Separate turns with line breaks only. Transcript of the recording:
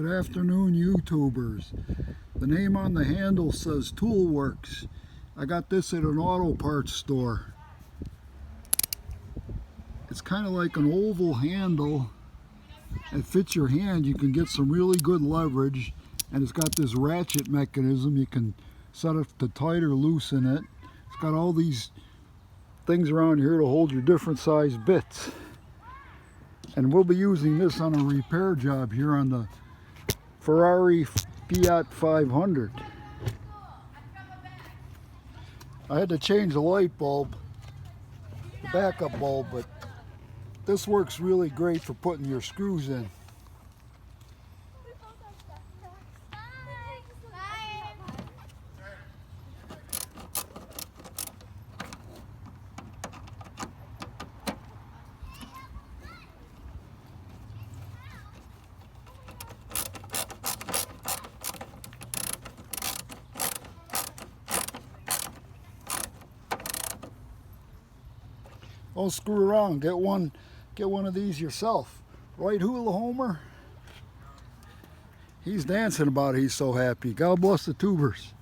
Good afternoon, YouTubers. The name on the handle says Toolworks. I got this at an auto parts store. It's kind of like an oval handle. It fits your hand. You can get some really good leverage, and it's got this ratchet mechanism. You can set it to tight or loosen it. It's got all these things around here to hold your different size bits. And we'll be using this on a repair job here on the Ferrari Fiat 500. I had to change the light bulb, the backup bulb, but this works really great for putting your screws in. Don't screw around. Get one of these yourself. Right, Hula Homer? He's dancing about it. He's so happy. God bless the tubers.